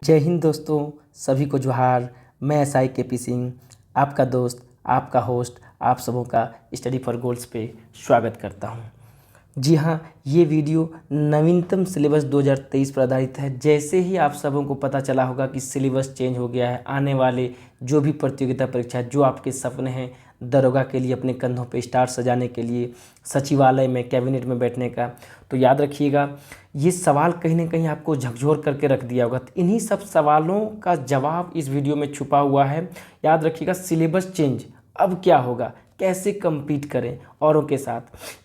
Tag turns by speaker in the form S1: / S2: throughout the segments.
S1: जय हिंद दोस्तों, सभी को जोहार। मैं एसआई केपी सिंह, आपका दोस्त, आपका होस्ट, आप सबों का स्टडी फॉर गोल्स पे स्वागत करता हूं। जी हाँ, ये वीडियो नवीनतम सिलेबस 2023 पर आधारित है। जैसे ही आप सबों को पता चला होगा कि सिलेबस चेंज हो गया है, आने वाले जो भी प्रतियोगिता परीक्षा, जो आपके सपने हैं दरोगा के लिए, अपने कंधों पे स्टार सजाने के लिए, सचिवालय में, कैबिनेट में बैठने का, तो याद रखिएगा ये सवाल कहीं ना कहीं आपको झकझोर करके रख दिया होगा। तो इन्हीं सब सवालों का जवाब इस वीडियो में छुपा हुआ है। याद रखिएगा, सिलेबस चेंज, अब क्या होगा, कैसे compete करें औरों के साथ,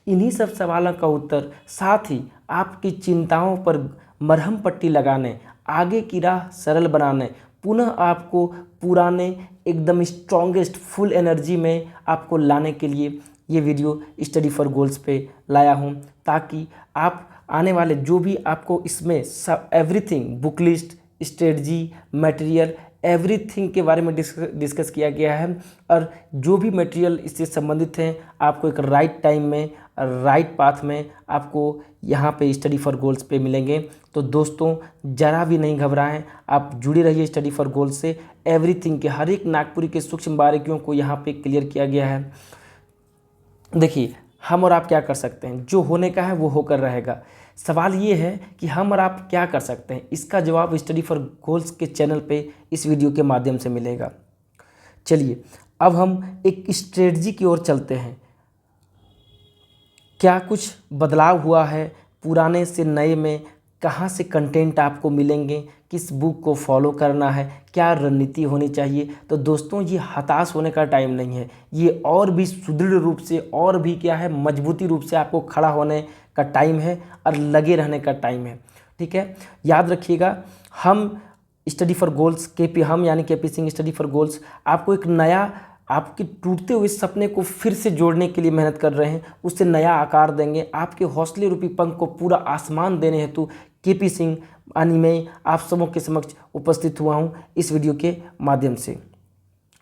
S1: इन्हीं सब सवालों का उत्तर, साथ ही आपकी चिंताओं पर मरहम पट्टी लगाने, आगे की राह सरल बनाने, पुनः आपको पुराने एकदम स्ट्रॉन्गेस्ट फुल एनर्जी में आपको लाने के लिए ये वीडियो स्टडी फॉर गोल्स पे लाया हूँ, ताकि आप आने वाले जो भी आपको इसमें सब everything, book list, strategy, material, everything के बारे में डिस्कस किया गया है। और जो भी मटेरियल इससे संबंधित हैं, आपको एक राइट टाइम में, राइट पाथ में आपको यहाँ पे स्टडी फॉर गोल्स पे मिलेंगे। तो दोस्तों, ज़रा भी नहीं घबराएं, आप जुड़े रहिए स्टडी फॉर गोल्स से। एवरीथिंग के हर एक नागपुरी के सूक्ष्म बारीकियों को यहाँ पे क्लियर किया गया है। देखिए, हम और आप क्या कर सकते हैं, जो होने का है वो होकर रहेगा। सवाल ये है कि हम और आप क्या कर सकते हैं, इसका जवाब स्टडी फॉर गोल्स के चैनल पे इस वीडियो के माध्यम से मिलेगा। चलिए, अब हम एक स्ट्रेटजी की ओर चलते हैं। क्या कुछ बदलाव हुआ है पुराने से नए में, कहाँ से कंटेंट आपको मिलेंगे, किस बुक को फॉलो करना है, क्या रणनीति होनी चाहिए। तो दोस्तों, ये हताश होने का टाइम नहीं है, ये और भी सुदृढ़ रूप से, और भी क्या है, मजबूती रूप से आपको खड़ा होने का टाइम है और लगे रहने का टाइम है। ठीक है, याद रखिएगा, हम स्टडी फॉर गोल्स केपी, हम यानी KP Singh study for goals, आपको एक नया, आपके टूटते हुए सपने को फिर से जोड़ने के लिए मेहनत कर रहे हैं, उससे नया आकार देंगे। आपके हौसले रूपी पंख को पूरा आसमान देने हेतु केपी सिंह यानी मैं आप सबों के समक्ष उपस्थित हुआ हूं इस वीडियो के माध्यम से।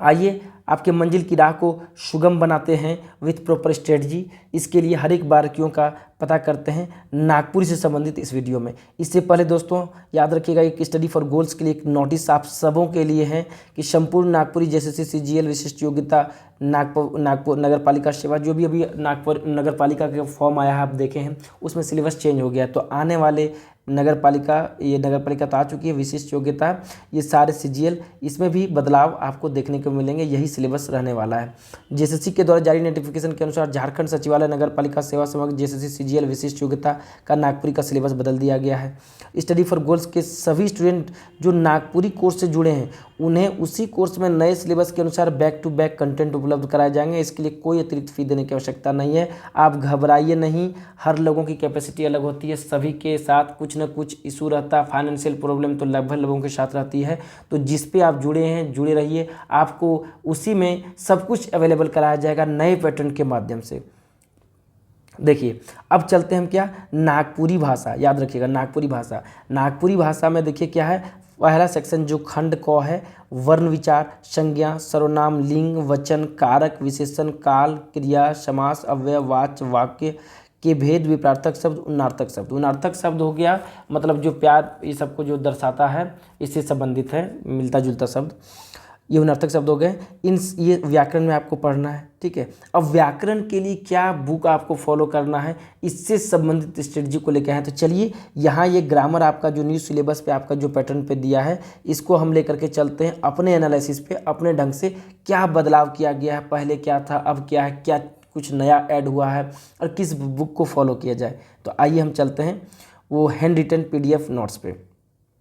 S1: आइए, आपके मंजिल की राह को सुगम बनाते हैं विथ प्रॉपर स्ट्रेटजी। इसके लिए हर एक बारीकियों का पता करते हैं नागपुरी से संबंधित इस वीडियो में। इससे पहले दोस्तों, याद रखिएगा, एक स्टडी फॉर गोल्स के लिए एक नोटिस आप सबों के लिए है कि संपूर्ण नागपुरी जेएसएससी सीजीएल विशिष्ट योग्यता नागपुर नगर पालिका सेवा, जो भी अभी नागपुर नगर पालिका का फॉर्म आया है, आप देखे हैं, उसमें सिलेबस चेंज हो गया है। तो आने वाले नगर पालिका, ये नगर पालिका तो आ चुकी है, विशिष्ट योग्यता, ये सारे सीजीएल, इसमें भी बदलाव आपको देखने को मिलेंगे। यही सिलेबस रहने वाला है। जेएसएससी के द्वारा जारी नोटिफिकेशन के अनुसार झारखंड सचिवालय नगर पालिका सेवा समग्र जेएसएससी सीजीएल विशिष्ट योग्यता का नागपुरी का सिलेबस बदल दिया गया है। स्टडी फॉर गोल्स के सभी स्टूडेंट जो नागपुरी कोर्स से जुड़े हैं, उन्हें उसी कोर्स में नए सिलेबस के अनुसार बैक टू बैक कंटेंट उपलब्ध कराए जाएंगे। इसके लिए कोई अतिरिक्त फी देने की आवश्यकता नहीं है। आप घबराइए नहीं, हर लोगों की कैपेसिटी अलग होती है, सभी के साथ कुछ न कुछ इशू रहता है। फाइनेंशियल प्रॉब्लम तो लगभग लोगों के साथ रहती है। तो जिस पे आप जुड़े हैं, जुड़े रहिए, आपको उसी में सब कुछ अवेलेबल कराया जाएगा नए पैटर्न के माध्यम से। देखिए, अब चलते हैं हम क्या, नागपुरी भाषा। याद रखिएगा, नागपुरी भाषा, नागपुरी भाषा में देखिए क्या है, पहला सेक्शन जो खंड क है, वर्ण विचार, संज्ञा, सर्वनाम, लिंग, वचन, कारक, विशेषण, काल, क्रिया, समास, अव्यय, वाच्य, वाक्य के भेद, विपरार्थक शब्द, उन्नार्थक शब्द। उन्नार्थक शब्द हो गया मतलब जो प्यार, ये सबको जो दर्शाता है, इससे संबंधित है, मिलता जुलता शब्द, ये उन्नार्थक शब्द हो गए। ये व्याकरण में आपको पढ़ना है। ठीक है, अब व्याकरण के लिए क्या बुक आपको फॉलो करना है, इससे संबंधित स्ट्रेटजी को लेकर हैं। तो चलिए, यहाँ ये ग्रामर आपका जो न्यू सिलेबस पे आपका जो पैटर्न पे दिया है, इसको हम लेकर के चलते हैं अपने एनालिसिस पे, अपने ढंग से। क्या बदलाव किया गया है, पहले क्या था, अब क्या है, क्या कुछ नया ऐड हुआ है, और किस बुक को फॉलो किया जाए। तो आइए हम चलते हैं वो हैंड रिटन पीडीएफ नोट्स पे।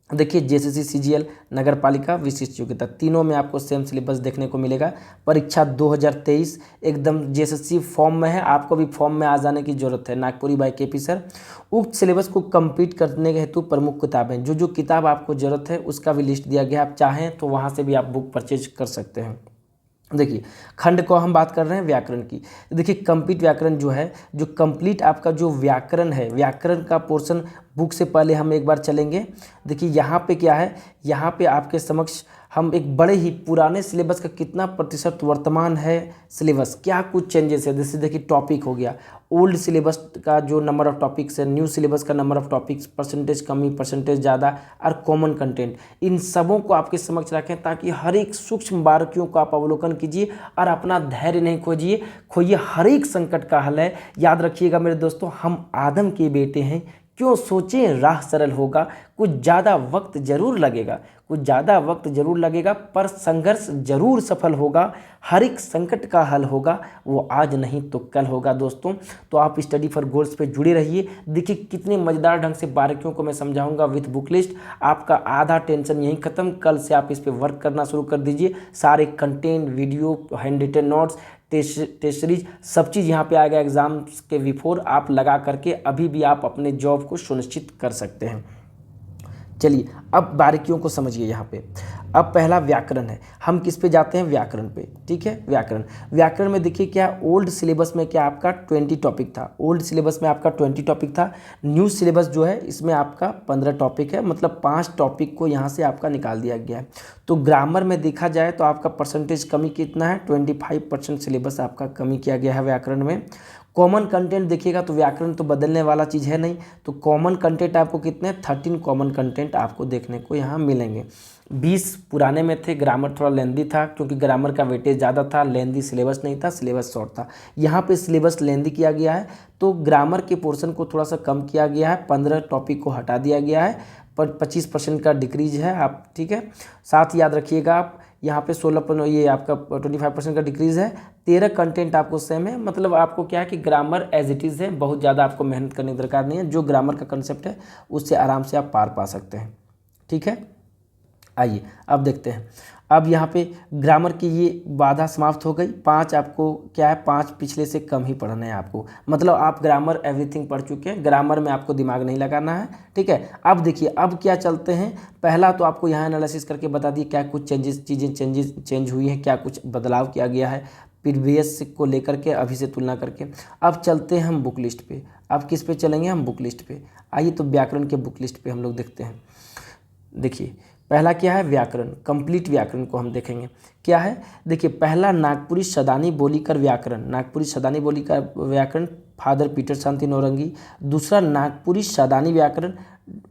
S1: देखिए, जेएसएससी सीजीएल नगर पालिका विशिष्ट योग्यता, तीनों में आपको सेम सिलेबस देखने को मिलेगा। परीक्षा 2023 एकदम जेएसएससी फॉर्म में है, आपको भी फॉर्म में आ जाने की जरूरत है। Nagpuri by KP sir. उक्त सिलेबस को कंप्लीट करने के हेतु प्रमुख किताबें, जो किताब आपको जरूरत है उसका भी लिस्ट दिया गया है। आप चाहें तो वहाँ से भी आप बुक परचेज कर सकते हैं। देखिए, खंड को हम बात कर रहे हैं व्याकरण की। देखिए, कंप्लीट व्याकरण जो है, जो कंप्लीट आपका जो व्याकरण है, व्याकरण का पोर्शन बुक से पहले हम एक बार चलेंगे। देखिए, यहाँ पे क्या है, यहाँ पे आपके समक्ष हम एक बड़े ही पुराने सिलेबस का कितना प्रतिशत वर्तमान है सिलेबस, क्या कुछ चेंजेस है। जैसे देखिए टॉपिक हो गया, ओल्ड सिलेबस का जो नंबर ऑफ टॉपिक्स है, न्यू सिलेबस का नंबर ऑफ टॉपिक्स, परसेंटेज कमी, परसेंटेज ज़्यादा और कॉमन कंटेंट, इन सबों को आपके समक्ष रखें ताकि हर एक सूक्ष्म बारीकियों को आप अवलोकन कीजिए और अपना धैर्य नहीं खोइए। हर एक संकट का हल है। याद रखिएगा मेरे दोस्तों, हम आदम के बेटे हैं, क्यों सोचें राह सरल होगा। कुछ ज़्यादा वक्त जरूर लगेगा, पर संघर्ष जरूर सफल होगा। हर एक संकट का हल होगा, वो आज नहीं तो कल होगा दोस्तों। तो आप स्टडी फॉर गोल्स पे जुड़े रहिए। देखिए कितने मज़ेदार ढंग से बारीकियों को मैं समझाऊंगा विथ बुक लिस्ट। आपका आधा टेंशन यहीं खत्म। कल से आप इस पर वर्क करना शुरू कर दीजिए। सारे content, video, hand written notes, test series, सब चीज़ यहाँ पे आएगा एग्जाम्स के बिफोर। आप लगा करके अभी भी आप अपने जॉब को सुनिश्चित कर सकते हैं। चलिए अब बारीकियों को समझिए। यहाँ पे अब पहला व्याकरण है। हम किस पे जाते हैं? व्याकरण पे। ठीक है, व्याकरण में देखिए क्या ओल्ड सिलेबस में क्या आपका 20 टॉपिक था। ओल्ड सिलेबस में आपका 20 टॉपिक था। न्यू सिलेबस जो है इसमें आपका 15 टॉपिक है, मतलब 5 टॉपिक को यहाँ से आपका निकाल दिया गया है। तो ग्रामर में देखा जाए तो आपका परसेंटेज कमी कितना है? 25% सिलेबस आपका कमी किया गया है व्याकरण में। कॉमन कंटेंट देखिएगा तो व्याकरण तो बदलने वाला चीज़ है नहीं, तो कॉमन कंटेंट आपको कितने? 13 कॉमन कंटेंट आपको देखने को यहाँ मिलेंगे। 20 पुराने में थे। ग्रामर थोड़ा लेंदी था क्योंकि ग्रामर का वेटेज ज़्यादा था, लेंदी सिलेबस नहीं था, सिलेबस शॉर्ट था। यहाँ पे सिलेबस लेंदी किया गया है तो ग्रामर के पोर्शन को थोड़ा सा कम किया गया है। 15 टॉपिक को हटा दिया गया है, पर 25% का डिक्रीज है आप। ठीक है, साथ याद रखिएगा आप यहाँ पे 16 ये आपका 25% का डिक्रीज़ है। 13 कंटेंट आपको सेम है, मतलब आपको क्या है कि ग्रामर एज इट इज़ है, बहुत ज़्यादा आपको मेहनत करने की दरकार नहीं है। जो ग्रामर का कंसेप्ट है उससे आराम से आप पार पा सकते हैं। ठीक है, आइए अब देखते हैं। अब यहाँ पे ग्रामर की ये बाधा समाप्त हो गई। 5 आपको क्या है? 5 पिछले से कम ही पढ़ना है आपको, मतलब आप ग्रामर एवरीथिंग पढ़ चुके हैं। ग्रामर में आपको दिमाग नहीं लगाना है। ठीक है, अब देखिए अब क्या चलते हैं। पहला तो आपको यहाँ एनालिसिस करके बता दिए क्या कुछ चेंज हुई हैं, क्या कुछ बदलाव किया गया है प्रीवियस को लेकर के, अभी से तुलना करके। अब चलते हैं हम बुक लिस्ट पे। अब किस पे चलेंगे? हम बुक लिस्ट पे। आइए तो व्याकरण के बुक लिस्ट पे हम लोग देखते हैं। देखिए पहला क्या है? व्याकरण, कंप्लीट व्याकरण को हम देखेंगे। क्या है? देखिए पहला नागपुरी सदानी बोली कर व्याकरण, नागपुरी सदानी बोली का व्याकरण फादर पीटर शांति नौरंगी। दूसरा नागपुरी सदानी व्याकरण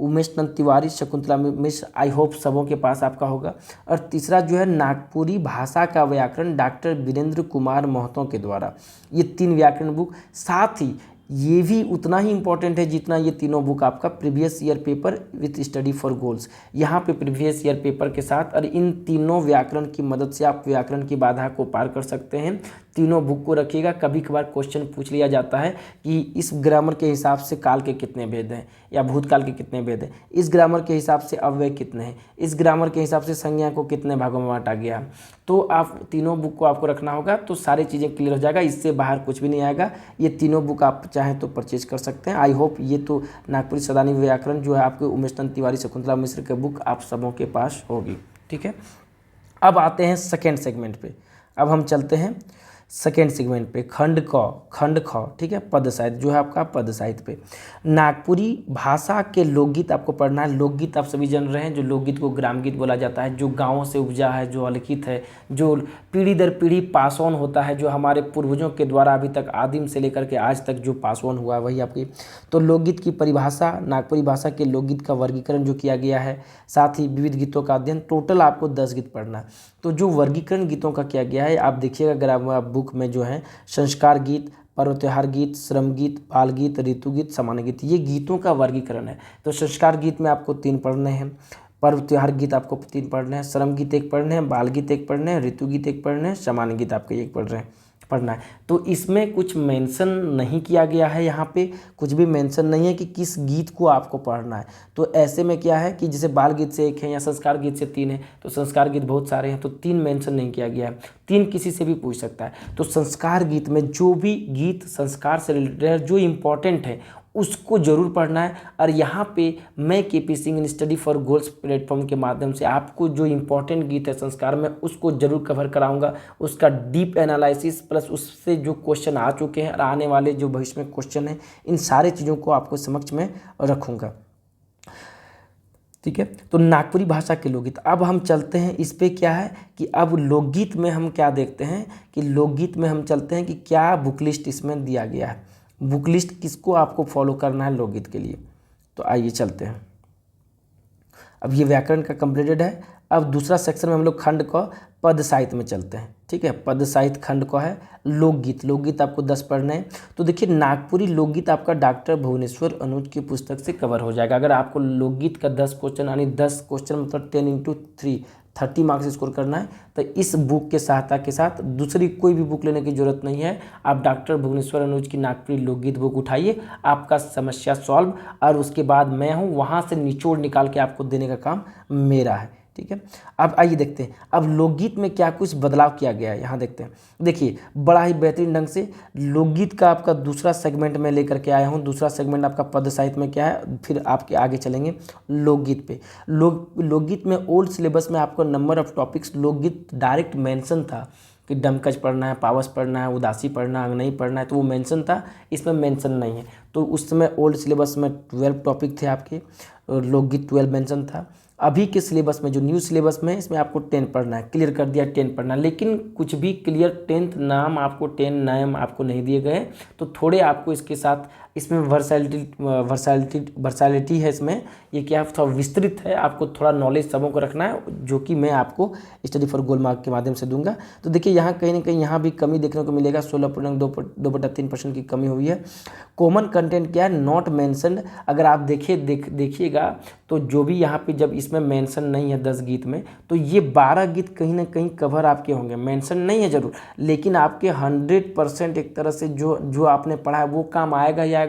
S1: उमेश नंद तिवारी, शकुंतला मिश्र, आई होप सबों के पास आपका होगा। और तीसरा जो है नागपुरी भाषा का व्याकरण डॉक्टर वीरेंद्र कुमार महतो के द्वारा। ये 3 व्याकरण बुक, साथ ही ये भी उतना ही इंपॉर्टेंट है जितना ये तीनों बुक आपका previous year paper with study for goals. यहाँ पे प्रीवियस ईयर पेपर के साथ और इन तीनों व्याकरण की मदद से आप व्याकरण की बाधा को पार कर सकते हैं। तीनों बुक को रखिएगा। कभी कभार क्वेश्चन पूछ लिया जाता है कि इस ग्रामर के हिसाब से काल के कितने भेद हैं या भूतकाल के कितने भेद हैं, इस ग्रामर के हिसाब से अव्यय कितने हैं, इस ग्रामर के हिसाब से संज्ञा को कितने भागों में बांटा गया। तो आप तीनों बुक को आपको रखना होगा, तो सारी चीज़ें क्लियर हो जाएगा। इससे बाहर कुछ भी नहीं आएगा। ये तीनों बुक आप चाहें तो परचेज कर सकते हैं। आई होप ये तो नागपुरी सदानी व्याकरण जो है आपके उमेश नंद तिवारी, शकुंतला मिश्र के बुक आप सबों के पास होगी। ठीक है, अब आते हैं सेकेंड सेगमेंट पे। अब हम चलते हैं सेकेंड सेगमेंट पे, खंड ख। ठीक है, पद साहित्य जो है आपका पद साहित्य पे। नागपुरी भाषा के लोकगीत आपको पढ़ना है। लोकगीत आप सभी जान रहे हैं, जो लोकगीत को ग्राम गीत बोला जाता है, जो गाँवों से उपजा है, जो अलिखित है, जो पीढ़ी दर पीढ़ी पास ऑन होता है, जो हमारे पूर्वजों के द्वारा अभी तक आदिम से लेकर के आज तक जो पास ऑन हुआ है वही आपकी। तो लोकगीत की परिभाषा, नागपुरी भाषा के लोकगीत का वर्गीकरण जो किया गया है, साथ ही विविध गीतों का अध्ययन। टोटल आपको 10 गीत पढ़ना है। तो जो वर्गीकरण गीतों का किया गया है आप देखिएगा ग्रामर बुक में जो है संस्कार गीत, पर्व त्योहार गीत, श्रम गीत, बाल गीत, ऋतु गीत, सामान्य गीत, ये गीतों का वर्गीकरण है। तो संस्कार गीत में आपको 3 पढ़ने हैं, पर्व त्योहार गीत आपको 3 पढ़ने हैं, श्रम गीत 1 पढ़ने हैं, बाल गीत 1 पढ़ने हैं, ऋतु गीत 1 पढ़ने हैं, सामान्य गीत आपके 1 पढ़ना है। तो इसमें कुछ मेंशन नहीं किया गया है, यहाँ पे कुछ भी मेंशन नहीं है कि किस गीत को आपको पढ़ना है। तो ऐसे में क्या है कि जैसे बाल गीत से 1 है या संस्कार गीत से 3 है, तो संस्कार गीत बहुत सारे हैं तो 3 मेंशन नहीं किया गया है। 3 किसी से भी पूछ सकता है। तो संस्कार गीत में जो भी गीत संस्कार से रिलेटेड है, जो इम्पोर्टेंट है, उसको जरूर पढ़ना है। और यहाँ पे मैं KP Singh in study for goals platform के माध्यम से आपको जो इम्पोर्टेंट गीत है संस्कार में उसको जरूर कवर कराऊंगा। उसका डीप एनालिसिस प्लस उससे जो क्वेश्चन आ चुके हैं और आने वाले जो भविष्य में क्वेश्चन हैं, इन सारे चीज़ों को आपको समक्ष में रखूँगा। ठीक है। तो नागपुरी भाषा के लोकगीत, अब हम चलते हैं इस पे क्या है कि अब लोकगीत में हम क्या देखते हैं कि लोकगीत में हम चलते हैं कि क्या बुक लिस्ट इसमें दिया गया है, बुक लिस्ट किसको आपको फॉलो करना है लोकगीत के लिए। तो आइए चलते हैं। अब ये व्याकरण का कंप्लीटेड है। अब दूसरा सेक्शन में हम लोग खंड को पद साहित्य में चलते हैं। ठीक है, पद साहित्य खंड को है लोकगीत। लोकगीत आपको 10 पढ़ने हैं। तो देखिए नागपुरी लोकगीत आपका डॉक्टर भुवनेश्वर अनुज की पुस्तक से कवर हो जाएगा। अगर आपको लोकगीत का 10 क्वेश्चन यानी 10 क्वेश्चन मतलब 10 × 3 30 मार्क्स स्कोर करना है तो इस बुक के सहायता के साथ दूसरी कोई भी बुक लेने की जरूरत नहीं है। आप डॉक्टर भुवनेश्वर अनुज की नागपुरी लोकगीत बुक उठाइए, आपका समस्या सॉल्व, और उसके बाद मैं हूँ वहाँ से निचोड़ निकाल के आपको देने का काम मेरा है। ठीक है, अब आइए देखते हैं अब लोकगीत में क्या कुछ बदलाव किया गया है। यहाँ देखते हैं, देखिए बड़ा ही बेहतरीन ढंग से लोकगीत का आपका दूसरा सेगमेंट में लेकर के आया हूँ। दूसरा सेगमेंट आपका पद साहित्य में क्या है, फिर आपके आगे चलेंगे लोकगीत पे। लोकगीत में ओल्ड सिलेबस में आपको नंबर ऑफ टॉपिक्स लोकगीत डायरेक्ट मेंशन था कि डमकच पढ़ना है, पावस पढ़ना है, उदासी पढ़ना है, अंगनई पढ़ना है, तो वो मेंशन था। इसमें मेंशन नहीं है। तो उस समय ओल्ड सिलेबस में 12 टॉपिक थे आपके, लोकगीत 12 मेंशन था। अभी के सिलेबस में जो न्यू सिलेबस में है इसमें आपको 10 पढ़ना है, क्लियर कर दिया 10 पढ़ना है। लेकिन कुछ भी क्लियर 10th नाम आपको 10 नाम आपको नहीं दिए गए, तो थोड़े आपको इसके साथ इसमें वर्सैलिटी है इसमें, ये क्या थोड़ा विस्तृत है, आपको थोड़ा नॉलेज सबों को रखना है, जो कि मैं आपको स्टडी फॉर गोल्ड मार्क के माध्यम से दूंगा। तो देखिए यहाँ कहीं ना कहीं यहाँ भी कमी देखने को मिलेगा, 16.2/3% की कमी हुई है। कॉमन कंटेंट क्या है, नॉट मेंशन्ड। अगर आप देखिएगा तो जो भी यहाँ पे जब इसमें मेंशन नहीं है 10 गीत में, तो ये 12 गीत कहीं ना कहीं कवर आपके होंगे। मेंशन नहीं है जरूर, लेकिन आपके 100% एक तरह से जो आपने पढ़ा है वो काम आएगा ही आएगा।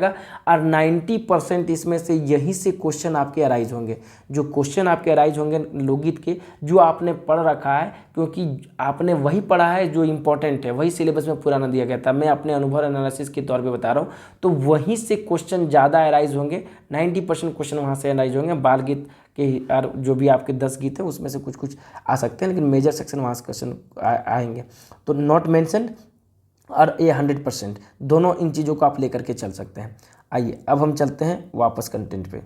S1: और 90% इसमें से यहीं से क्वेश्चन आपके अराइज होंगे। जो क्वेश्चन आपके अराइज होंगे लोकगीत के, जो आपने पढ़ रखा है, क्योंकि आपने वही पढ़ा है जो इंपॉर्टेंट है, वही सिलेबस में पुराना दिया गया था। मैं अपने अनुभव एनालिसिस के तौर पे बता रहा हूँ, तो वहीं से क्वेश्चन ज़्यादा अराइज होंगे। 90% क्वेश्चन वहाँ से अराइज होंगे। बाल गीत के और जो भी आपके 10 गीत हैं उसमें से कुछ कुछ आ सकते हैं, लेकिन मेजर सेक्शन वहाँ से क्वेश्चन आएंगे। तो नॉट मेंशन और ये 100% दोनों इन चीज़ों को आप लेकर के चल सकते हैं। आइए अब हम चलते हैं वापस कंटेंट पे।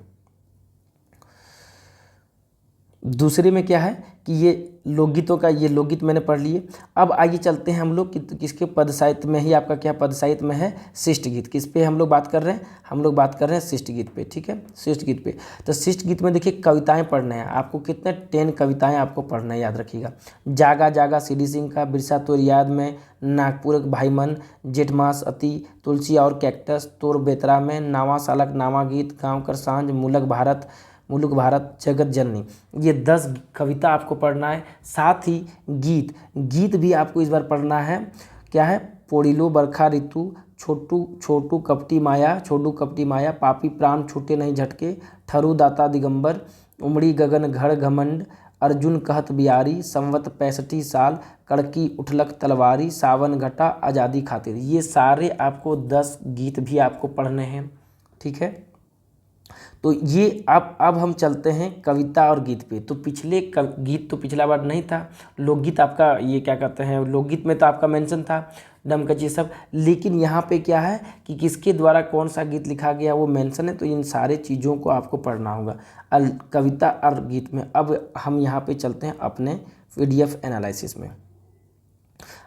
S1: दूसरे में क्या है कि ये लोकगीतों का, ये लोकगीत मैंने पढ़ लिए। अब आइए चलते हैं हम लोग किसके पद साहित्य में ही, आपका क्या पद साहित्य में है, शिष्ट गीत। किस पे हम लोग बात कर रहे हैं, हम लोग बात कर रहे हैं शिष्ट गीत पे। ठीक है, शिष्ट गीत पे। तो शिष्ट गीत में देखिए कविताएं पढ़ने हैं आपको, कितने 10 कविताएं आपको पढ़ना है, याद रखिएगा। जागा जागा सीडी सिंह का, बिरसा तोर याद में, नागपुर भाई मन, जेठमास अति, तुलसी और कैक्टस, तोर बेतरा में, नावा सालक नावा गीत, गाँव कर सांझ, मुलुक भारत, जगत जननी, ये 10 कविता आपको पढ़ना है। साथ ही गीत भी आपको इस बार पढ़ना है। क्या है, पोड़िलो बरखा ऋतु, छोटू कपटी माया, पापी प्राण छूटे नहीं झटके, ठरू दाता दिगंबर, उमड़ी गगन घड़ घमंड, अर्जुन कहत बियारी, संवत 65 साल, कड़की उठलक तलवारी, सावन घटा आज़ादी खातिर। ये सारे आपको 10 गीत भी आपको पढ़ने हैं। ठीक है, तो ये अब हम चलते हैं कविता और गीत पे। तो पिछले गीत तो पिछला बार नहीं था, लोकगीत आपका ये क्या कहते हैं, लोकगीत में तो आपका मेंशन था डमकची सब, लेकिन यहाँ पे क्या है कि किसके द्वारा कौन सा गीत लिखा गया वो मेंशन है। तो इन सारे चीज़ों को आपको पढ़ना होगा कविता और गीत में। अब हम यहाँ पे चलते हैं अपने PDF एनालिसिस में।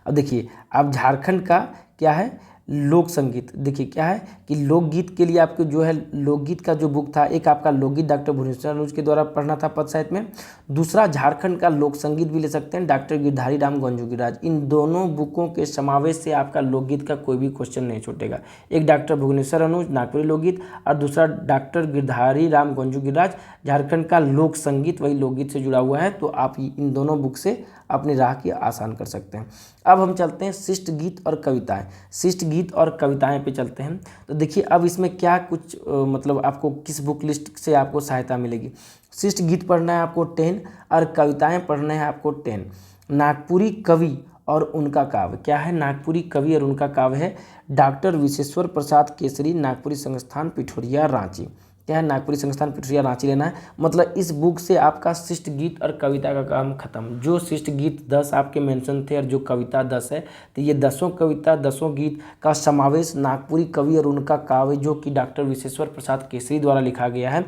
S1: अब देखिए अब झारखंड का क्या है, लोक संगीत। देखिए क्या है कि लोकगीत के लिए आपको जो है लोकगीत का जो बुक था, एक आपका लोकगीत डॉक्टर भुवनेश्वर अनुज के द्वारा पढ़ना था पद साहित्य में, दूसरा झारखंड का लोक संगीत भी ले सकते हैं डॉक्टर गिरधारी राम गंजू गिरिराज। इन दोनों बुकों के समावेश से आपका लोकगीत का कोई भी क्वेश्चन नहीं छूटेगा। एक डॉक्टर भुवनेश्वर अनुज नागपुरी लोकगीत और दूसरा डॉक्टर गिरधारी राम गंजू गिरिराज झारखंड का लोक संगीत, वही लोकगीत से जुड़ा हुआ है। तो आप इन दोनों बुक से अपनी राह की आसान कर सकते हैं। अब हम चलते हैं शिष्ट गीत और कविताएं। शिष्ट गीत और कविताएं पे चलते हैं। तो देखिए अब इसमें क्या कुछ मतलब आपको किस बुक लिस्ट से आपको सहायता मिलेगी। शिष्ट गीत पढ़ना है आपको 10 और कविताएं पढ़ना है आपको 10। नागपुरी कवि और उनका काव्य, क्या है, नागपुरी कवि और उनका काव्य है डॉक्टर विश्वेश्वर प्रसाद केसरी, नागपुरी संस्थान पिठोरिया रांची। क्या है, नागपुरी संस्थान पिठोरिया रांची लेना है। मतलब इस बुक से आपका शिष्ट गीत और कविता का काम खत्म। जो शिष्ट गीत 10 आपके मेंशन थे और जो कविता 10 है, तो ये 10 कविता 10 गीत का समावेश नागपुरी कवि और उनका काव्य, जो कि डॉक्टर विश्वेश्वर प्रसाद केसरी द्वारा लिखा गया है,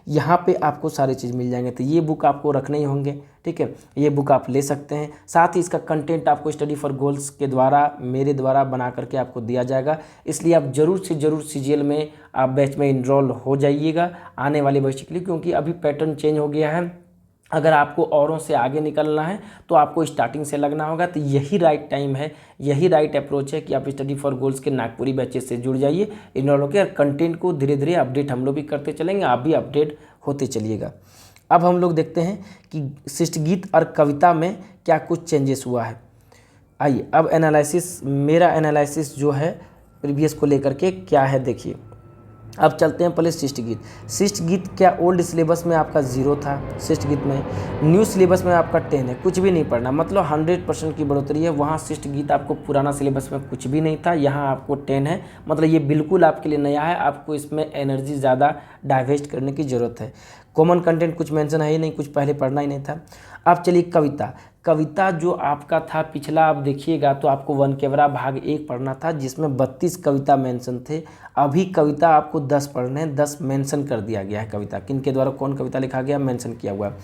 S1: यहाँ पे आपको सारी चीज़ मिल जाएंगे। तो ये बुक आपको रखने ही होंगे, ठीक है, ये बुक आप ले सकते हैं। साथ ही इसका कंटेंट आपको स्टडी फॉर गोल्स के द्वारा, मेरे द्वारा बना करके आपको दिया जाएगा। इसलिए आप ज़रूर से ज़रूर CGL में आप बैच में इनरोल हो जाइएगा आने वाले भविष्य के लिए, क्योंकि अभी पैटर्न चेंज हो गया है। अगर आपको औरों से आगे निकलना है तो आपको स्टार्टिंग से लगना होगा। तो यही राइट टाइम है, यही राइट अप्रोच है कि आप स्टडी फॉर गोल्स के नागपुरी बैचेस से जुड़ जाइए, इनरोल होकर। कंटेंट को धीरे धीरे अपडेट हम लोग भी करते चलेंगे, आप भी अपडेट होते चलिएगा। अब हम लोग देखते हैं कि शिष्ट गीत और कविता में क्या कुछ चेंजेस हुआ है। आइए अब एनालिसिस, मेरा एनालिसिस जो है प्रीवियस को लेकर के क्या है देखिए। अब चलते हैं पहले शिष्ट गीत। शिष्ट गीत क्या ओल्ड सिलेबस में आपका 0 था, शिष्ट गीत में न्यू सिलेबस में आपका 10 है, कुछ भी नहीं पढ़ना, मतलब 100% की बढ़ोतरी है। वहाँ शिष्ट गीत आपको पुराना सिलेबस में कुछ भी नहीं था, यहाँ आपको 10 है, मतलब ये बिल्कुल आपके लिए नया है। आपको इसमें एनर्जी ज़्यादा डाइवेस्ट करने की ज़रूरत है। कॉमन कंटेंट कुछ मेंशन है ही नहीं, कुछ पहले पढ़ना ही नहीं था। अब चलिए कविता। कविता जो आपका था पिछला, आप देखिएगा तो आपको वनकेवरा भाग 1 पढ़ना था, जिसमें 32 कविता मेंशन थे। अभी कविता आपको 10 पढ़ने हैं, 10 मेंशन कर दिया गया है कविता, किन के द्वारा कौन कविता लिखा गया मेंशन किया हुआ है।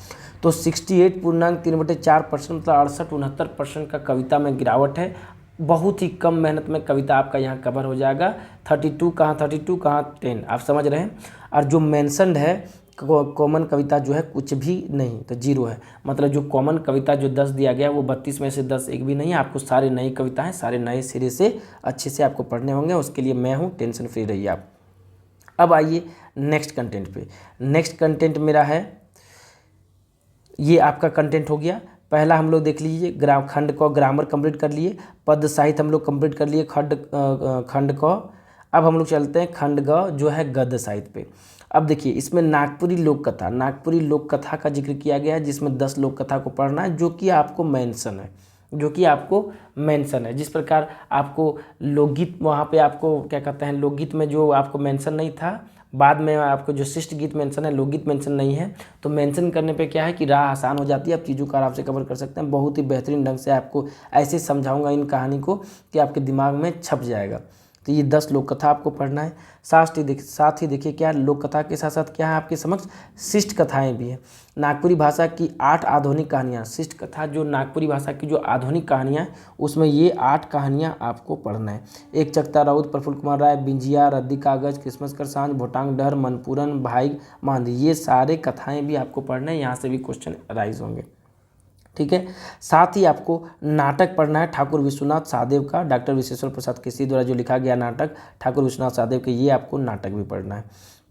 S1: तो 68.3/4% मतलब 68-69% का कविता में गिरावट है। बहुत ही कम मेहनत में कविता आपका यहाँ कवर हो जाएगा। 32 कहाँ 10, आप समझ रहे हैं। और जो मेंशनड है कॉमन कविता जो है कुछ भी नहीं, तो 0 है। मतलब जो कॉमन कविता जो 10 दिया गया है वो 32 में से 10 एक भी नहीं है। आपको सारे नई कविताएं, सारे नए सिरे से अच्छे से आपको पढ़ने होंगे, उसके लिए मैं हूँ, टेंशन फ्री रहिए आप। अब आइए नेक्स्ट कंटेंट पे। नेक्स्ट कंटेंट मेरा है, ये आपका कंटेंट हो गया। पहला हम लोग देख लीजिए, खंड को ग्रामर कंप्लीट कर लिए, पद साहित्य हम लोग कंप्लीट कर लिए खंड को। अब हम लोग चलते हैं खंड ग जो है गद्य साहित्य पे। अब देखिए इसमें नागपुरी लोक कथा का जिक्र किया गया है, जिसमें 10 लोक कथा को पढ़ना है, जो कि आपको मेंशन है। जिस प्रकार आपको लोकगीत, वहाँ पे आपको क्या कहते हैं, लोकगीत में जो आपको मेंशन नहीं था, बाद में आपको जो शिष्ट गीत मेंशन है, लोकगीत मेंशन नहीं है। तो मेंशन करने पे क्या है कि राह आसान हो जाती है, आप चीज़ों को आराम से कवर कर सकते हैं। बहुत ही बेहतरीन ढंग से आपको ऐसे समझाऊंगा इन कहानी को कि आपके दिमाग में छप जाएगा। तो ये 10 लोक कथा आपको पढ़ना है। साथ ही देखिए क्या लोक कथा के साथ साथ क्या है आपके समक्ष शिष्ट कथाएं भी हैं। नागपुरी भाषा की 8 आधुनिक कहानियाँ, शिष्ट कथा जो नागपुरी भाषा की जो आधुनिक कहानियाँ, उसमें ये 8 कहानियाँ आपको पढ़ना है। एक चकता राउत, प्रफुल्ल कुमार राय, बिंजिया, रद्दी कागज, क्रिसमस कर सांझ, भोटांग डहर, मनपुरन, भाई मांझी, ये सारे कथाएँ भी आपको पढ़ना है। यहाँ से भी क्वेश्चन राइज होंगे, ठीक है। साथ ही आपको नाटक पढ़ना है ठाकुर विश्वनाथ सहदेव का, डॉक्टर विश्वेश्वर प्रसाद केसरी द्वारा जो लिखा गया नाटक ठाकुर विश्वनाथ सहदेव के, ये आपको नाटक भी पढ़ना है।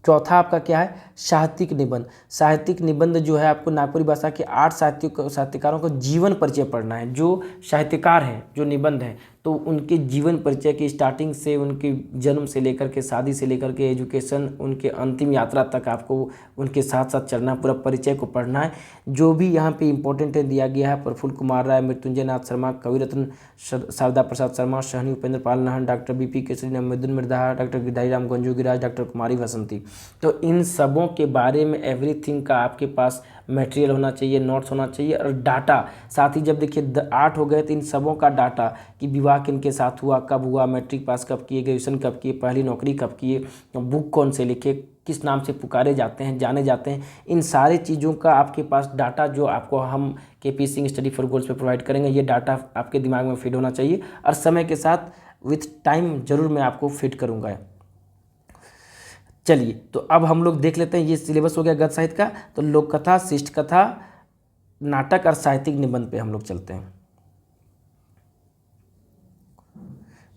S1: चौथा आपका क्या है, साहित्यिक निबंध। साहित्यिक निबंध जो है आपको नागपुरी भाषा के 8 साहित्यकारों का जीवन परिचय पढ़ना है। जो साहित्यकार हैं, जो निबंध हैं, तो उनके जीवन परिचय की स्टार्टिंग से, उनके जन्म से लेकर के, शादी से लेकर के, एजुकेशन, उनके अंतिम यात्रा तक आपको उनके साथ साथ चलना, पूरा परिचय को पढ़ना है। जो भी यहाँ पे इंपॉर्टेंट है दिया गया है, Prafulla Kumar Rai, Mrityunjay Nath Sharma, Kaviratna Sharda Prasad Sharma, Sahni Upendra Pal Nahan, doctor BP Kesari, Namidul Mridha, doctor Girdhari Ram Ganju Giraj, doctor Kumari Vasanti. तो इन सबों के बारे में एवरीथिंग का आपके पास मटेरियल होना चाहिए, नोट्स होना चाहिए और डाटा। साथ ही जब देखिए 8 हो गए तो इन सबों का डाटा कि विवाह किनके साथ हुआ, कब हुआ, मैट्रिक पास कब किए, ग्रेजुएशन कब किए, पहली नौकरी कब किए, बुक कौन से लिखे, किस नाम से पुकारे जाते हैं, जाने जाते हैं, इन सारे चीज़ों का आपके पास डाटा जो आपको हम KP Singh study for goals पे प्रोवाइड करेंगे, ये डाटा आपके दिमाग में फिट होना चाहिए और समय के साथ विथ टाइम ज़रूर मैं आपको फिट करूँगा। चलिए तो अब हम लोग देख लेते हैं, ये सिलेबस हो गया गद्य साहित्य का। तो लोक कथा, शिष्ट कथा, नाटक और साहित्यिक निबंध पे हम लोग चलते हैं।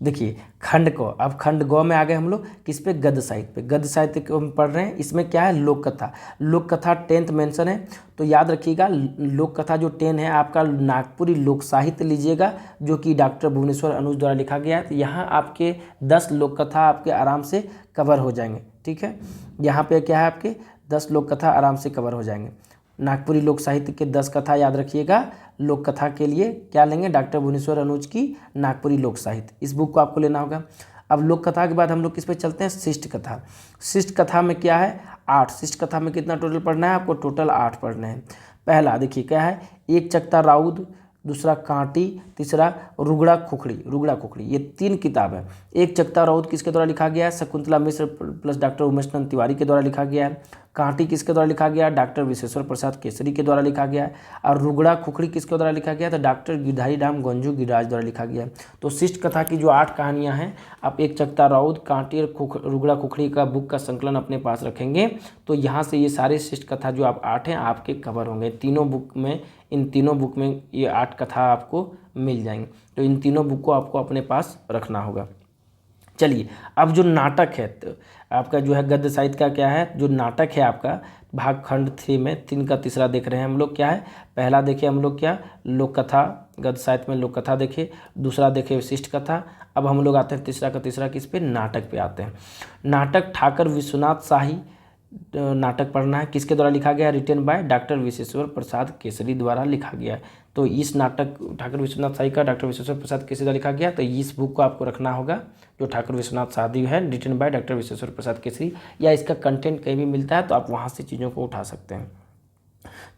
S1: देखिए खंड को, अब खंड गौ में आ गए हम लोग, किस पे, गद्य साहित्य पे। गद्य साहित्य को हम पढ़ रहे हैं, इसमें क्या है, लोक कथा। लोक कथा 10th मेंशन है, तो याद रखिएगा लोक कथा जो 10 है आपका नागपुरी लोक साहित्य लीजिएगा, जो कि डॉक्टर भुवनेश्वर अनुज द्वारा लिखा गया है। तो यहाँ आपके 10 लोक कथा आपके आराम से कवर हो जाएंगे, ठीक है। यहाँ पे क्या है, आपके 10 लोक कथा आराम से कवर हो जाएंगे। नागपुरी लोक साहित्य के 10 कथा याद रखिएगा। लोक कथा के लिए क्या लेंगे, डॉक्टर भुवनेश्वर अनुज की नागपुरी लोक साहित्य, इस बुक को आपको लेना होगा। अब लोक कथा के बाद हम लोग किस पे चलते हैं, शिष्ट कथा। शिष्ट कथा में क्या है, 8। शिष्ट कथा में कितना टोटल पढ़ना है आपको, टोटल 8 पढ़ने हैं। पहला देखिए क्या है, एक चकता राउत, दूसरा कांटी, तीसरा रुगड़ा खुखड़ी, ये 3 किताब है। एक चकता राउत किसके द्वारा लिखा गया है, शकुंतला मिश्र प्लस डॉक्टर उमेश नंद तिवारी के द्वारा लिखा गया है। कांटी किसके द्वारा लिखा गया? डॉक्टर विश्वेश्वर प्रसाद केसरी के द्वारा लिखा गया है। और रुगड़ा खुखड़ी किसके द्वारा लिखा गया? तो डॉक्टर गिरधारी राम गंजू गिरिराज द्वारा लिखा गया है। तो शिष्ट कथा की जो 8 कहानियाँ हैं, आप एक चकता रौद, कांटी और रुगड़ा खुखड़ी का बुक का संकलन अपने पास रखेंगे तो यहाँ से ये सारे शिष्ट कथा जो आप 8 हैं आपके कवर होंगे। तीनों बुक में, इन तीनों बुक में ये 8 कथा आपको मिल जाएंगे। तो इन तीनों बुक को आपको अपने पास रखना होगा। चलिए, अब जो नाटक है तो आपका जो है गद्य साहित्य का क्या है, जो नाटक है आपका भाग खंड 3 में 3 का तीसरा देख रहे हैं हम लोग। क्या है? पहला देखे हम लोग क्या, लोक कथा, गद्य साहित्य में लोक कथा देखे। दूसरा देखे विशिष्ट कथा। अब हम लोग आते हैं तीसरा का तीसरा किस पे? नाटक पे आते हैं। नाटक ठाकर विश्वनाथ शाही नाटक पढ़ना है। किसके द्वारा लिखा गया? रिटन बाय डॉक्टर विश्वेश्वर प्रसाद केसरी द्वारा लिखा गया है। तो इस नाटक ठाकुर विश्वनाथ शाही का डॉक्टर विश्वेश्वर प्रसाद केसरी द्वारा लिखा गया, तो इस बुक को आपको रखना होगा जो ठाकुर विश्वनाथ शाही है, रिटन बाय डॉक्टर विश्वेश्वर प्रसाद केसरी, या इसका कंटेंट कहीं भी मिलता है तो आप वहाँ से चीज़ों को उठा सकते हैं।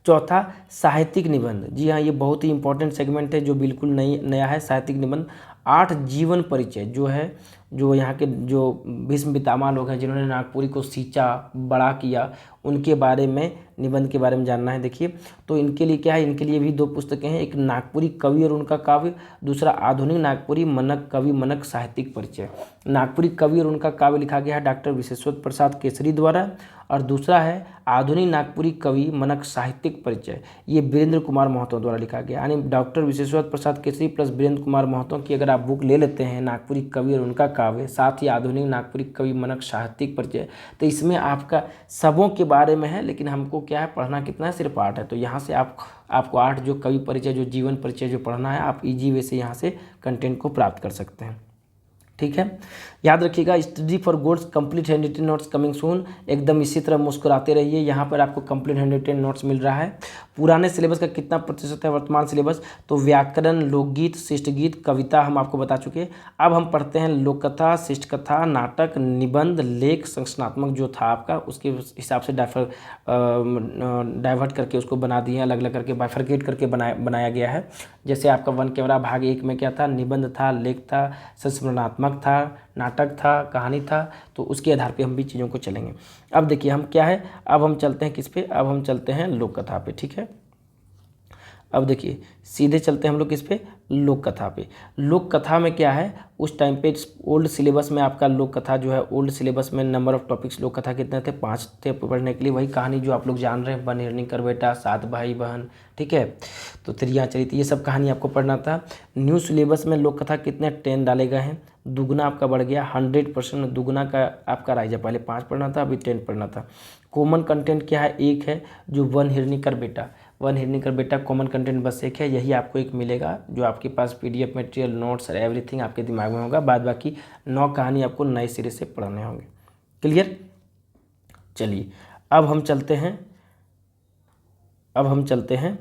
S1: चौथा, साहित्यिक निबंध। जी हाँ, ये बहुत ही इंपॉर्टेंट सेगमेंट है जो बिल्कुल नया है। साहित्यिक निबंध 8 जीवन परिचय जो है, जो यहाँ के जो भीष्म पितामह लोग हैं जिन्होंने नागपुरी को सींचा, बड़ा किया, उनके बारे में, निबंध के बारे में जानना है। देखिए, तो इनके लिए क्या है, इनके लिए भी 2 पुस्तकें हैं, एक नागपुरी कवि और उनका काव्य, दूसरा आधुनिक नागपुरी मनक कवि मनक साहित्यिक परिचय। नागपुरी कवि और उनका काव्य लिखा गया है डॉक्टर विश्वेश्वर प्रसाद केसरी द्वारा, और दूसरा है आधुनिक नागपुरी कवि मनक साहित्यिक परिचय, ये वीरेंद्र कुमार महतो द्वारा लिखा गया। यानी डॉक्टर विश्वेश्वर प्रसाद केसरी प्लस वीरेंद्र कुमार महतो की अगर आप बुक ले लेते हैं, नागपुरी कवि और उनका काव्य, साथ ही आधुनिक नागपुरी कवि मनक साहित्यिक परिचय, तो इसमें आपका सबों के बारे में है, लेकिन हमको क्या है पढ़ना कितना है? सिर्फ 8 है। तो यहाँ से आपको 8 जो कवि परिचय, जो जीवन परिचय जो पढ़ना है, आप इजी वे से यहाँ से कंटेंट को प्राप्त कर सकते हैं। ठीक है, याद रखिएगा, study for goods complete hand written notes coming soon. एकदम इसी तरह मुस्कुराते रहिए, यहाँ पर आपको कंप्लीट हैंड रिटन नोट्स मिल रहा है। पुराने सिलेबस का कितना प्रतिशत है वर्तमान सिलेबस? तो व्याकरण, लोकगीत, शिष्ट गीत, कविता हम आपको बता चुके हैं। अब हम पढ़ते हैं लोक कथा, शिष्ट कथा, नाटक, निबंध, लेख, संरचनात्मक जो था आपका, उसके हिसाब से डाइवर्ट करके उसको बना दिए, अलग अलग करके बाइफरकेट करके बनाया गया है। जैसे आपका वन कैमरा भाग 1 में क्या था? निबंध था, लेख था, संस्मरणात्मक था, नाटक था, कहानी था, तो उसके आधार पे हम भी चीज़ों को चलेंगे। अब देखिए हम क्या है, अब हम चलते हैं किस पे? अब हम चलते हैं लोक कथा पे। ठीक है, अब देखिए सीधे चलते हैं हम लोग किस पे? लोक कथा पे। लोक कथा में क्या है, उस टाइम पे ओल्ड सिलेबस में आपका लोक कथा जो है, ओल्ड सिलेबस में नंबर ऑफ टॉपिक्स लोक कथा कितने थे? 5 थे पढ़ने के लिए। वही कहानी जो आप लोग जान रहे हैं, वन हिरनी कर बेटा, 7 भाई बहन, ठीक है, तो त्रिया चरित, ये सब कहानी आपको पढ़ना था। न्यू सिलेबस में लोक कथा कितने? 10 डाले गए हैं, दुगना आपका बढ़ गया, 100% दुगना का आपका राइज है। पहले 5 पढ़ना था, अभी 10 पढ़ना था। कॉमन कंटेंट क्या है? 1 है, जो वन हिरनी कर बेटा, वन हिरनी कर बेटा कॉमन कंटेंट बस 1 है, यही आपको एक मिलेगा, जो आपके पास PDF मटेरियल, नोट्स और एवरीथिंग आपके दिमाग में होगा। बाद बाकी 9 कहानी आपको नए सिरे से पढ़ने होंगे। क्लियर? चलिए अब हम चलते हैं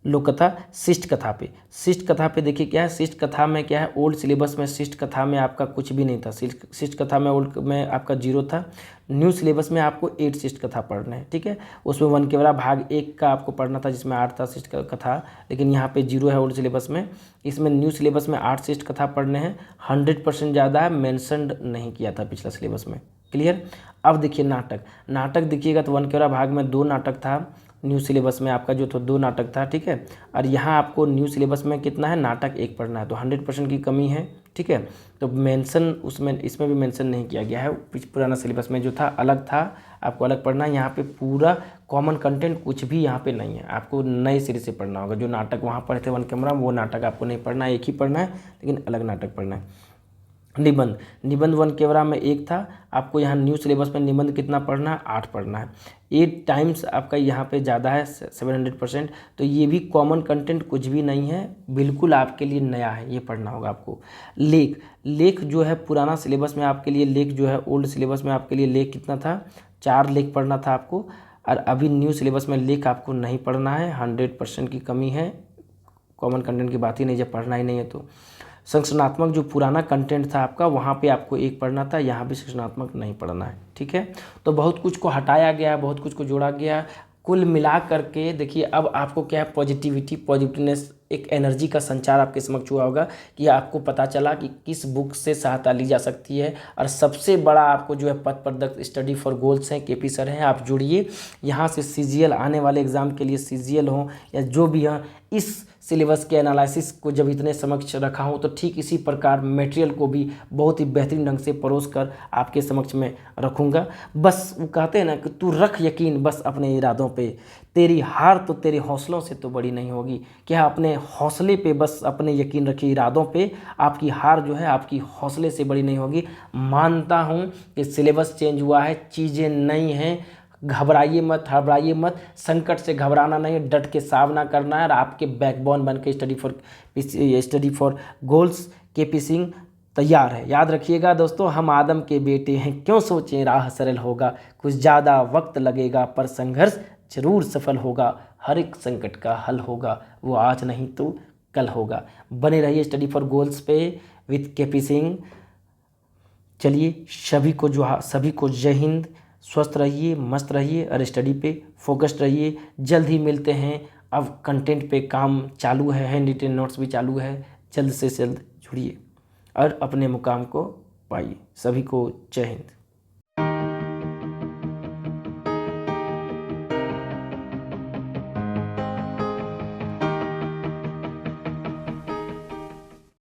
S1: लोक कथा शिष्ट कथा पे। शिष्ट कथा पे देखिए क्या है, शिष्ट कथा में क्या है, ओल्ड सिलेबस में शिष्ट कथा में आपका कुछ भी नहीं था। शिष्ट कथा में ओल्ड में आपका 0 था। न्यू सिलेबस में आपको 8 शिष्ट कथा पढ़ना है। ठीक है, उसमें वन केवरा भाग 1 का आपको पढ़ना था, जिसमें 8 था शिष्ट कथा, लेकिन यहाँ पे 0 है ओल्ड सिलेबस में। इसमें न्यू सिलेबस में 8 शिष्ट कथा पढ़ने हैं, 100% ज़्यादा है, मेंशनड नहीं किया था पिछला सिलेबस में। क्लियर? अब देखिए नाटक देखिएगा तो वन केवरा भाग में 2 नाटक था, न्यू सिलेबस में आपका जो था 2 नाटक था। ठीक है, और यहाँ आपको न्यू सिलेबस में कितना है, नाटक 1 पढ़ना है, तो 100% की कमी है। ठीक है, तो मेंशन उसमें इसमें भी मेंशन नहीं किया गया है। पुराना सिलेबस में जो था अलग था, आपको अलग पढ़ना है। यहाँ पे पूरा कॉमन कंटेंट कुछ भी यहाँ पे नहीं है, आपको नए सिरे से पढ़ना होगा। जो नाटक वहाँ पढ़े थे वन कैमरा, वो नाटक आपको नहीं पढ़ना है, एक ही पढ़ना है, लेकिन अलग नाटक पढ़ना है। निबंध वन कैमरा में 1 था, आपको यहाँ न्यू सिलेबस में निबंध कितना पढ़ना है, 8 पढ़ना है। 8 टाइम्स आपका यहाँ पे ज़्यादा है, 700%। तो ये भी कॉमन कंटेंट कुछ भी नहीं है, बिल्कुल आपके लिए नया है, ये पढ़ना होगा आपको। लेख जो है पुराना सिलेबस में आपके लिए, लेख जो है ओल्ड सिलेबस में आपके लिए लेख कितना था, 4 लेख पढ़ना था आपको, और अभी न्यू सिलेबस में लेख आपको नहीं पढ़ना है, 100% की कमी है। कॉमन कंटेंट की बात ही नहीं, जब पढ़ना ही नहीं है तो। संरचनात्मक जो पुराना कंटेंट था आपका, वहाँ पे आपको 1 पढ़ना था, यहाँ भी संरचनात्मक नहीं पढ़ना है। ठीक है, तो बहुत कुछ को हटाया गया, बहुत कुछ को जोड़ा गया, कुल मिला करके देखिए अब आपको क्या है, पॉजिटिवनेस एक एनर्जी का संचार आपके समक्ष हुआ होगा कि आपको पता चला कि किस बुक से सहायता ली जा सकती है। और सबसे बड़ा आपको जो है पथ प्रदत्त स्टडी फॉर गोल्स हैं, केपी सर हैं, आप जुड़िए यहाँ से। सीजीएल आने वाले एग्जाम के लिए सीजीएल हो या जो भी है, इस सिलेबस के एनालिसिस को जब इतने समक्ष रखा हूँ तो ठीक इसी प्रकार मटेरियल को भी बहुत ही बेहतरीन ढंग से परोस कर आपके समक्ष में रखूँगा। बस वो कहते हैं ना कि तू रख यकीन बस अपने इरादों पे, तेरी हार तो तेरे हौसलों से तो बड़ी नहीं होगी। क्या अपने हौसले पे बस अपने यकीन रखिए, इरादों पे, आपकी हार जो है आपकी हौसले से बड़ी नहीं होगी। मानता हूँ कि सिलेबस चेंज हुआ है, चीज़ें नई हैं, घबराइए मत, घबराइए मत, संकट से घबराना नहीं, डट के सामना करना है और आपके बैकबोन बन के study for goals KP Singh तैयार है। याद रखिएगा दोस्तों, हम आदम के बेटे हैं, क्यों सोचें राह सरल होगा, कुछ ज़्यादा वक्त लगेगा पर संघर्ष जरूर सफल होगा, हर एक संकट का हल होगा, वो आज नहीं तो कल होगा। बने रहिए स्टडी फॉर गोल्स पे विद केपी सिंह। चलिए सभी को जय हिंद, स्वस्थ रहिए, मस्त रहिए और स्टडी पे फोकस्ड रहिए। जल्द ही मिलते हैं, अब कंटेंट पे काम चालू है, हैंड रिटेन नोट्स भी चालू है, जल्द से जल्द जुड़िए और अपने मुकाम को पाइए। सभी को जय हिंद।